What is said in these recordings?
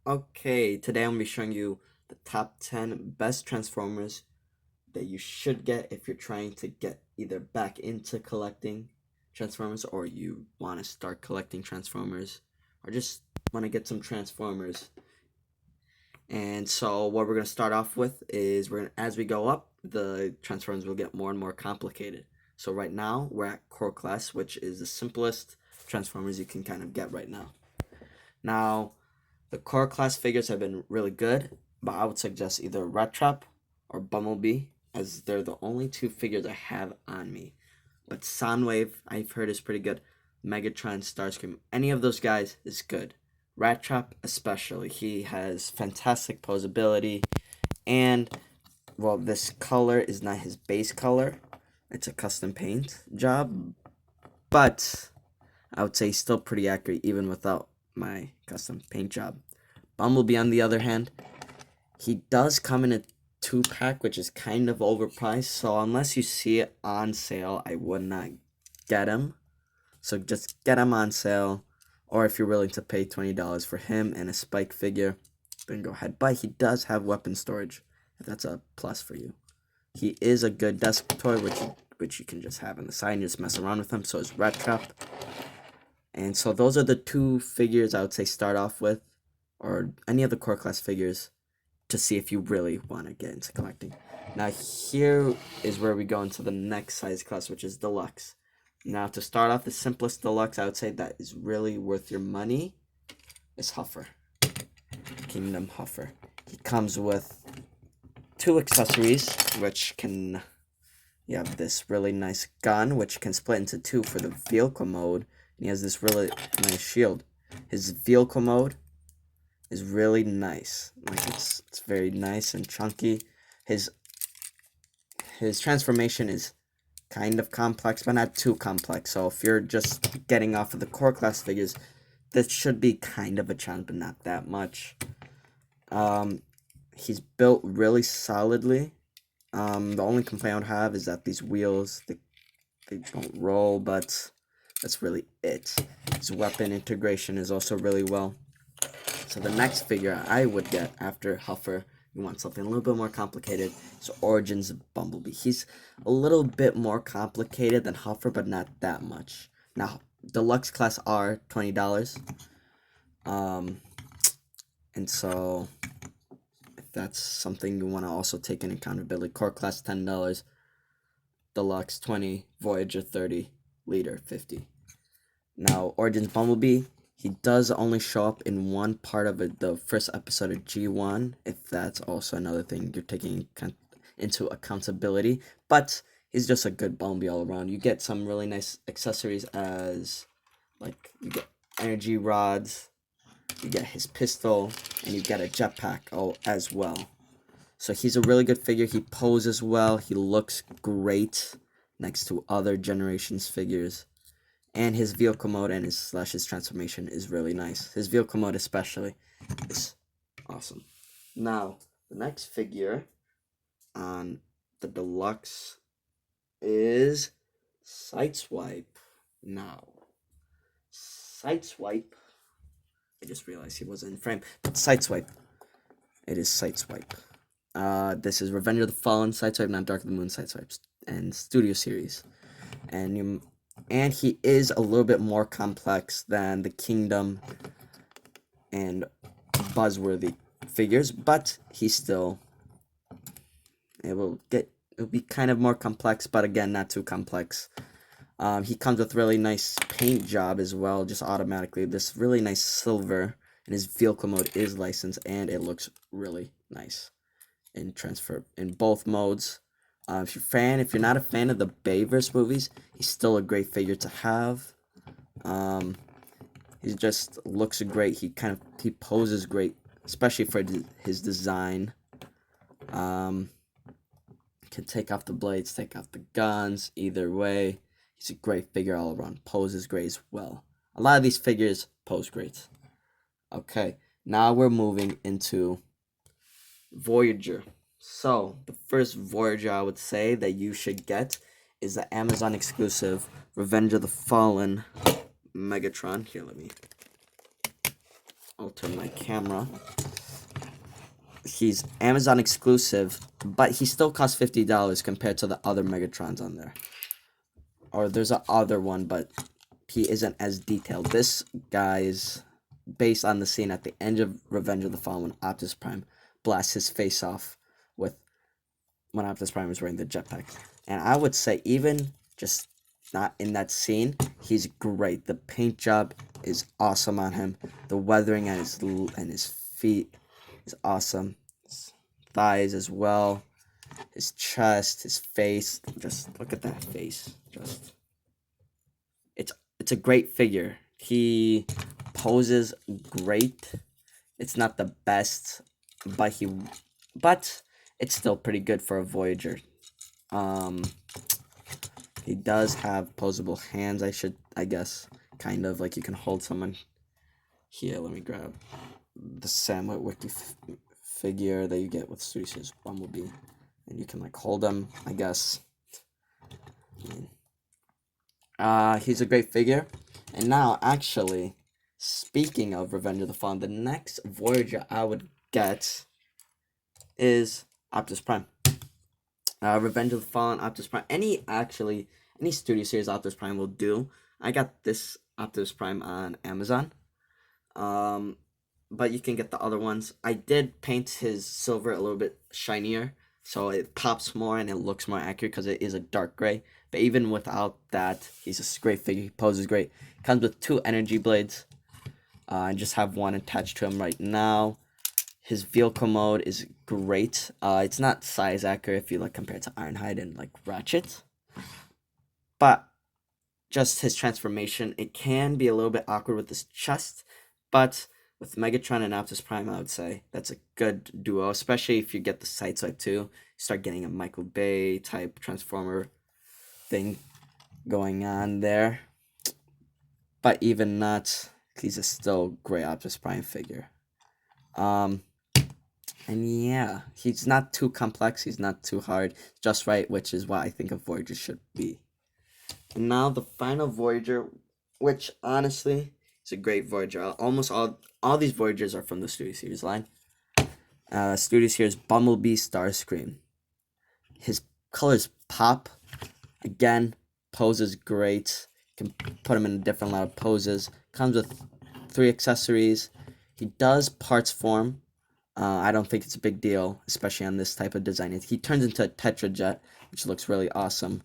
Okay, today I'm going to be showing you the top 10 best Transformers that you should get if you're trying to get either back into collecting Transformers or you want to start collecting Transformers or just want to get some Transformers. And so what we're going to start off with is as we go up, the Transformers will get more and more complicated. So right now we're at Core Class, which is the simplest Transformers you can kind of get right now. Now, the core class figures have been really good, but I would suggest either Rat Trap or Bumblebee, as they're the only two figures I have on me. But Soundwave, I've heard, is pretty good. Megatron, Starscream, any of those guys is good. Rat Trap, especially, he has fantastic posability, and well, this color is not his base color. It's a custom paint job, but I would say he's still pretty accurate even without my custom paint job. Bumblebee, on the other hand, he does come in a 2-pack, which is kind of overpriced. So unless you see it on sale, I would not get him. So just get him on sale. Or if you're willing to pay $20 for him and a Spike figure, then go ahead. But he does have weapon storage, if that's a plus for you. He is a good desk toy, which you can just have on the side and just mess around with him. So is Rat Trap. And so those are the two figures I would say start off with, or any of the core class figures, to see if you really want to get into collecting. Now here is where we go into the next size class, which is Deluxe. Now to start off, the simplest Deluxe I would say that is really worth your money is Huffer. Kingdom Huffer. He comes with 2 accessories, which can... You have this really nice gun, which can split into 2 for the vehicle mode. And he has this really nice shield. His vehicle mode is really nice. Like it's very nice and chunky. His transformation is kind of complex, but not too complex. So if you're just getting off of the core class figures, this should be kind of a challenge, but not that much. He's built really solidly. The only complaint I would have is that these wheels, they don't roll, but that's really it. His weapon integration is also really well. So the next figure I would get after Huffer, you want something a little bit more complicated, is Origins Bumblebee. He's a little bit more complicated than Huffer, but not that much. Now, Deluxe class are $20. And so if that's something you want to also take in accountability, core class $10, Deluxe 20, Voyager 30, Leader 50. Now, Origins Bumblebee, he does only show up in one part of it, the first episode of G1, if that's also another thing you're taking into accountability. But he's just a good Bumblebee all around. You get some really nice accessories as, like, you get energy rods, you get his pistol, and you get a jetpack as well. So he's a really good figure. He poses well. He looks great next to other generations figures. And his vehicle mode and his transformation is really nice. His vehicle mode especially is awesome. Now, the next figure on the Deluxe is Sideswipe. Now, Sideswipe, I just realized he wasn't in frame, but Sideswipe. It is Sideswipe. This is Revenge of the Fallen Sideswipe, not Dark of the Moon Sideswipes, and Studio Series. And he is a little bit more complex than the Kingdom and Buzzworthy figures, but he's still... It'll be kind of more complex, but again, not too complex. He comes with really nice paint job as well, just automatically. This really nice silver, and his vehicle mode is licensed, and it looks really nice in both modes. If you're not a fan of the Bayverse movies, he's still a great figure to have. He just looks great. He poses great, especially for his design. Can take off the blades, take off the guns. Either way, he's a great figure all around. Poses great as well. A lot of these figures pose great. Okay, now we're moving into Voyager. So, the first Voyager I would say that you should get is the Amazon exclusive Revenge of the Fallen Megatron. Here, let me alter my camera. He's Amazon exclusive, but he still costs $50 compared to the other Megatrons on there. Or there's a other one, but he isn't as detailed. This guy is based on the scene at the end of Revenge of the Fallen when Optimus Prime blasts his face off with when Optimus Prime was wearing the jetpack. And I would say even just not in that scene, he's great. The paint job is awesome on him. The weathering on his feet is awesome. His thighs as well. His chest, his face. Just look at that face. Just it's a great figure. He poses great. It's not the best, but it's still pretty good for a Voyager. He does have posable hands, I guess. Kind of like you can hold someone. Here, let me grab the Samwise Wiki figure that you get with Studio Series Bumblebee. And you can like hold him, I guess. He's a great figure. And now, actually, speaking of Revenge of the Fallen, the next Voyager I would get is Optimus Prime. Revenge of the Fallen, Optimus Prime. Any Studio Series Optimus Prime will do. I got this Optimus Prime on Amazon. But you can get the other ones. I did paint his silver a little bit shinier, so it pops more and it looks more accurate because it is a dark gray. But even without that, he's a great figure. He poses great. Comes with 2 energy blades. I just have one attached to him right now. His vehicle mode is great. It's not size accurate if you like compare it to Ironhide and like Ratchet. But just his transformation, it can be a little bit awkward with his chest. But with Megatron and Optimus Prime, I would say that's a good duo, especially if you get the Sideswipe too. You start getting a Michael Bay type Transformer thing going on there. But even not, he's a still great Optimus Prime figure. And yeah, he's not too complex, he's not too hard, just right, which is what I think a Voyager should be. And now the final Voyager, which honestly is a great Voyager. Almost all these Voyagers are from the Studio Series line. Studio Series Bumblebee Starscream. His colors pop. Again, poses great. Can put him in different loud poses. Comes with 3 accessories. He does parts form. I don't think it's a big deal, especially on this type of design. He turns into a Tetrajet, which looks really awesome.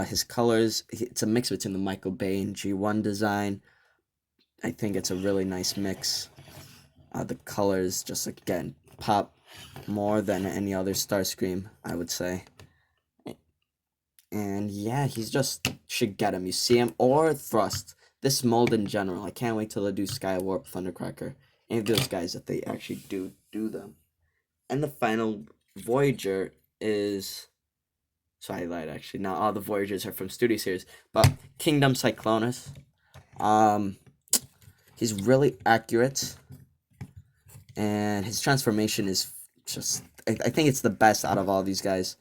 His colors, it's a mix between the Michael Bay and G1 design. I think it's a really nice mix. The colors just, again, pop more than any other Starscream, I would say. And yeah, he's just, should get him. You see him, or Thrust. This mold in general, I can't wait till they do Skywarp, Thundercracker, any of those guys that they actually do them. And the final Voyager is, so I lied actually, not all the Voyagers are from Studio Series, but Kingdom Cyclonus. He's really accurate, and his transformation is just, I think it's the best out of all these guys.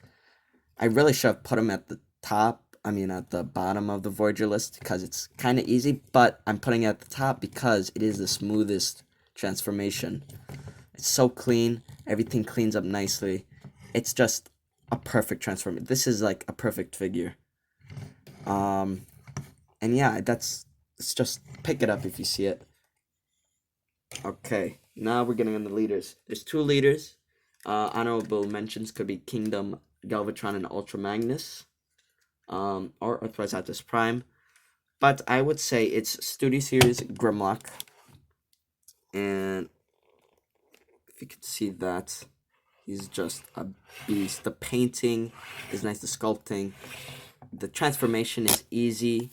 I really should have put him at the at the bottom of the Voyager list because it's kind of easy, but I'm putting it at the top because it is the smoothest transformation. It's so clean, everything cleans up nicely. It's just a perfect transformation. This is like a perfect figure. And yeah, it's just pick it up if you see it. Okay, now we're getting on the leaders. There's 2 leaders. Honorable mentions could be Kingdom Galvatron and Ultra Magnus, or Earthrise Optimus Prime. But I would say it's Studio Series Grimlock. And if you can see that, he's just a beast. The painting is nice, the sculpting. The transformation is easy.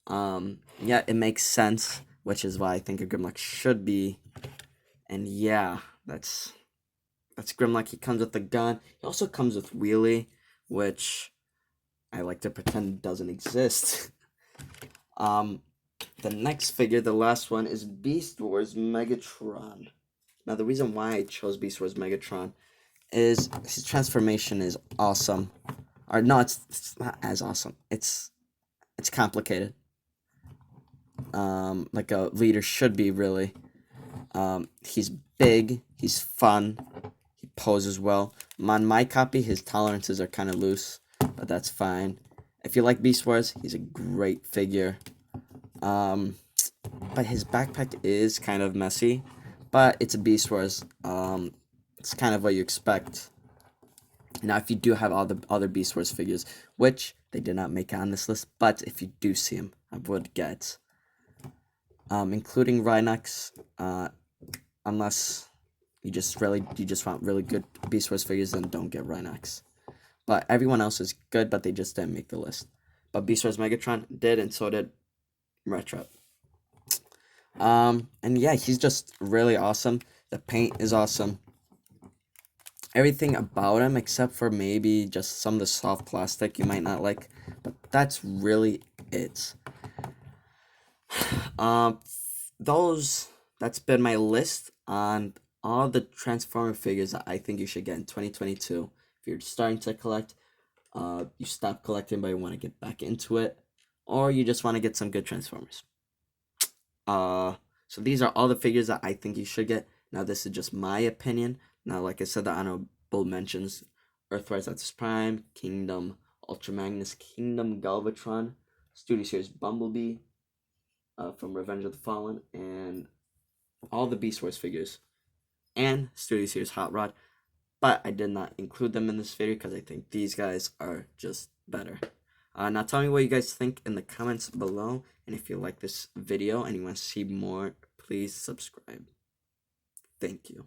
Yeah, it makes sense, which is why I think a Grimlock should be. And yeah, that's Grimlock. He comes with the gun. He also comes with Wheelie, which I like to pretend doesn't exist. The next figure, the last one, is Beast Wars Megatron. Now, the reason why I chose Beast Wars Megatron is his transformation is awesome. Or no, it's not as awesome. It's complicated. Like a leader should be, really. He's big, he's fun, he poses well. On my copy, his tolerances are kind of loose, but that's fine. If you like Beast Wars, he's a great figure. But his backpack is kind of messy, but it's a Beast Wars. It's kind of what you expect. Now, if you do have all the other Beast Wars figures, which they did not make on this list, but if you do see them, I would get, including Rhinox, unless you just want really good Beast Wars figures, then don't get Rhinox. But everyone else is good, but they just didn't make the list. But Beast Wars Megatron did, and so did Retro. And yeah, he's just really awesome. The paint is awesome. Everything about him, except for maybe just some of the soft plastic you might not like, but that's really it. That's been my list on all the Transformer figures that I think you should get in 2022. If you're starting to collect, you stop collecting but you want to get back into it, or you just want to get some good Transformers. So these are all the figures that I think you should get. Now, this is just my opinion. Now, like I said, the honorable mentions: Earthrise Optimus Prime, Kingdom Ultra Magnus, Kingdom Galvatron, Studio Series Bumblebee from Revenge of the Fallen, and all the Beast Wars figures, and Studio Series Hot Rod. But I did not include them in this video because I think these guys are just better. Now tell me what you guys think in the comments below, and if you like this video and you want to see more, please subscribe. Thank you.